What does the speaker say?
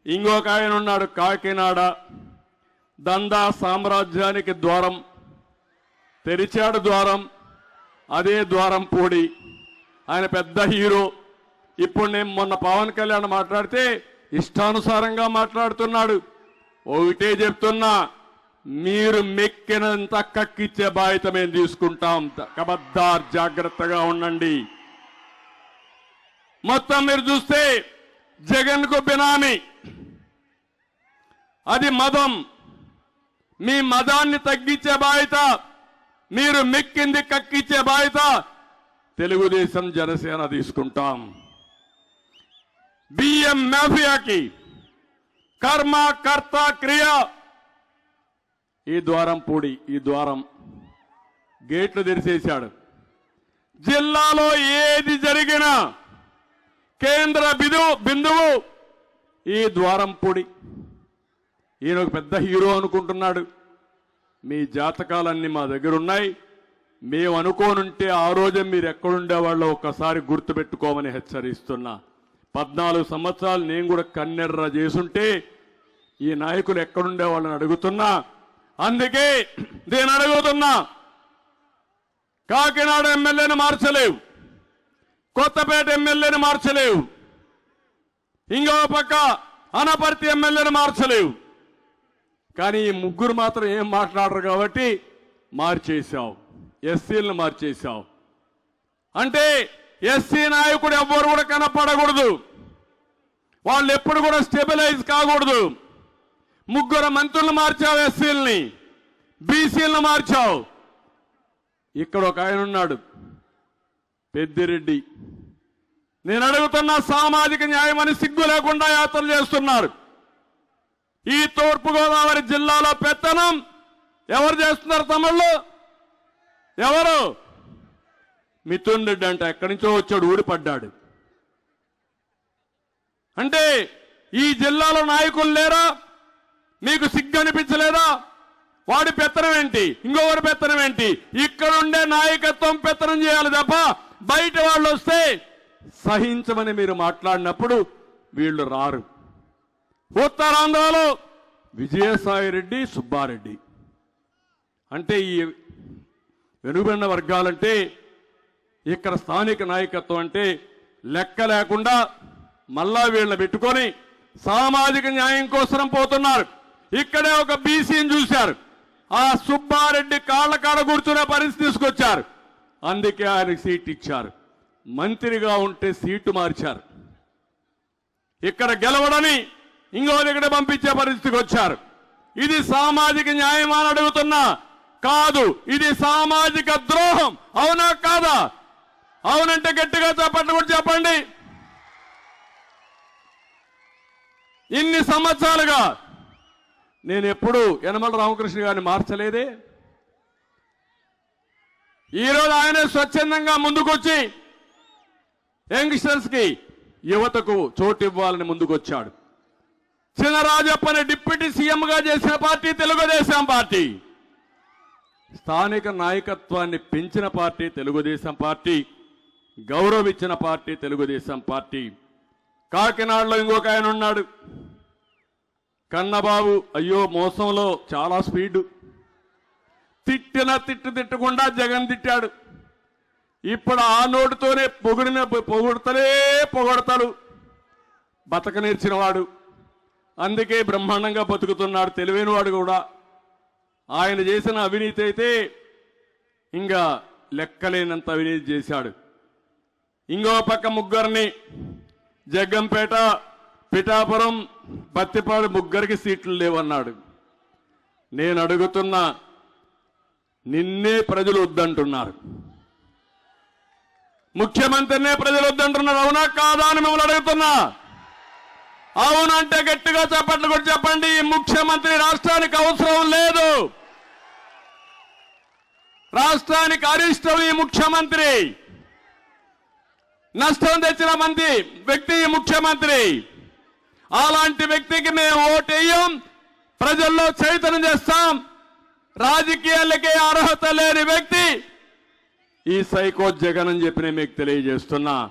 ఇంకొక ఆయన ఉన్నాడు కాకినాడ దందా సామ్రాజ్యానికి ద్వారం తెరిచాడు ద్వారం అదే ద్వారం పూడి ఆయన పెద్ద హీరో ఇప్పుడు నేను మొన్న పవన్ కళ్యాణ్ మాట్లాడితే ఇష్టానుసారంగా మాట్లాడుతున్నాడు ఒకటే చెప్తున్నా మీరు మెక్కినంత కక్కిచ్చే బాధ్యత మేము తీసుకుంటాం ఖబర్దార్ జాగ్రత్తగా ఉండండి మొత్తం మీరు చూస్తే జగన్ కు బినామీ అది మదం మీ మదాన్ని తగ్గించే బాధ్యత మీరు మెక్కింది కక్కిచ్చే బాధ్యత తెలుగుదేశం జనసేన తీసుకుంటాం బియ్యం మాఫియాకి కర్మ కర్త క్రియ ఈ ద్వారం పూడి ఈ ద్వారం గేట్లు తెరిచేశాడు జిల్లాలో ఏది జరిగినా కేంద్ర బిందువు ఈ ద్వారం పూడి ఈయన ఒక పెద్ద హీరో అనుకుంటున్నాడు మీ జాతకాలన్నీ మా దగ్గర ఉన్నాయి మేము అనుకోనుంటే ఆ రోజే మీరు ఎక్కడుండేవాళ్ళో ఒక్కసారి గుర్తుపెట్టుకోమని హెచ్చరిస్తున్నా 14 సంవత్సరాలు నేను కూడా కన్నెర్ర చేసుంటే ఈ నాయకులు ఎక్కడుండేవాళ్ళని అడుగుతున్నా అందుకే నేను అడుగుతున్నా కాకినాడ ఎమ్మెల్యేని మార్చలేవు కొత్తపేట ఎమ్మెల్యేని మార్చలేవు ఇంకో పక్క అనపర్తి ఎమ్మెల్యేని మార్చలేవు కానీ ఈ ముగ్గురు మాత్రం ఏం మాట్లాడరు కాబట్టి మార్చేశావు ఎస్సీలను మార్చేశావు అంటే ఎస్సీ నాయకుడు ఎవ్వరు కూడా కనపడకూడదు వాళ్ళు ఎప్పుడు కూడా స్టెబిలైజ్ కాకూడదు ముగ్గురు మంత్రులను మార్చావు ఎస్సీలని బీసీలను మార్చావు ఇక్కడ ఒక ఆయన ఉన్నాడు పెద్దిరెడ్డి నేను అడుగుతున్న సామాజిక న్యాయం అని సిగ్గు లేకుండా యాత్రలు చేస్తున్నారు ఈ తూర్పుగోదావరి జిల్లాలో పెత్తనం ఎవరు చేస్తున్నారు తమ్ముళ్ళు ఎవరు మిథున్ రెడ్డి అంటే ఎక్కడి నుంచో వచ్చాడు ఊడిపడ్డాడు అంటే ఈ జిల్లాలో నాయకులు లేరా మీకు సిగ్గు అనిపించలేదా వాడి పెత్తనం ఏంటి ఇంకొకరి పెత్తనం ఏంటి ఇక్కడుండే నాయకత్వం పెత్తనం చేయాలి తప్ప బయట వాళ్ళు వస్తే సహించమని మీరు మాట్లాడినప్పుడు వీళ్ళు రారు ఉత్తరాంధ్రలో విజయసాయి రెడ్డి సుబ్బారెడ్డి అంటే ఈ వెనుకబడిన వర్గాలంటే ఇక్కడ స్థానిక నాయకత్వం అంటే లెక్క లేకుండా మళ్ళా వీళ్ళని పెట్టుకొని సామాజిక న్యాయం కోసం పోతున్నారు ఇక్కడే ఒక బీసీని చూశారు ఆ సుబ్బారెడ్డి కాళ్ళ కాడ కూర్చునే పరిస్థితి తీసుకొచ్చారు అందుకే ఆయనకు సీట్ ఇచ్చారు మంత్రిగా ఉంటే సీటు మార్చారు ఇక్కడ గెలవడని ఇంకో దగ్గర పంపించే పరిస్థితికి వచ్చారు ఇది సామాజిక న్యాయం అని అడుగుతున్నా కాదు ఇది సామాజిక ద్రోహం అవునా కాదా అవునంటే గట్టిగా చెప్పండి కూడా చెప్పండి ఇన్ని సంవత్సరాలుగా నేను ఎప్పుడు యనమల రామకృష్ణ గారిని మార్చలేదే ఈరోజు ఆయన స్వచ్ఛందంగా ముందుకొచ్చి యంగ్స్టర్స్ కి యువతకు చోటు ఇవ్వాలని ముందుకొచ్చాడు చినరాజప్పని డిప్యూటీ సీఎంగా చేసిన పార్టీ తెలుగుదేశం పార్టీ స్థానిక నాయకత్వాన్ని పెంచిన పార్టీ తెలుగుదేశం పార్టీ గౌరవించిన పార్టీ తెలుగుదేశం పార్టీ కాకినాడలో ఇంకొక ఆయన ఉన్నాడు కన్నబాబు అయ్యో మోసంలో చాలా స్పీడ్ తిట్టకుండా జగన్ తిట్టాడు ఇప్పుడు ఆ నోటితోనే పొగడతాడు బతక నేర్చిన వాడు అందుకే బ్రహ్మాండంగా బతుకుతున్నాడు తెలివైన వాడు కూడా ఆయన చేసిన అవినీతి అయితే ఇంకా లెక్కలేనంత అవినీతి చేశాడు ఇంకో పక్క ముగ్గురిని జగ్గంపేట పిఠాపురం పత్తిపాడు ముగ్గురికి సీట్లు లేవన్నాడు నేను అడుగుతున్నా నిన్నే ప్రజలు వద్దంటున్నారు ముఖ్యమంత్రినే ప్రజలు వద్దంటున్నారు అవునా కాదా అని మిమ్మల్ని అడుగుతున్నా అవునంటే గట్టిగా చెప్పట్లు కూడా చెప్పండి ముఖ్యమంత్రి రాష్ట్రానికి అవసరం లేదు రాష్ట్రానికి అరిష్టం ఈ ముఖ్యమంత్రి నష్టం తెచ్చిన వ్యక్తి ముఖ్యమంత్రి అలాంటి వ్యక్తికి మేము ఓటేయం ప్రజల్లో చైతన్యం చేస్తాం రాజకీయాలకే అర్హత లేని వ్యక్తి ఈ సైకో జగన్ అని చెప్పి నేను మీకు తెలియజేస్తున్నా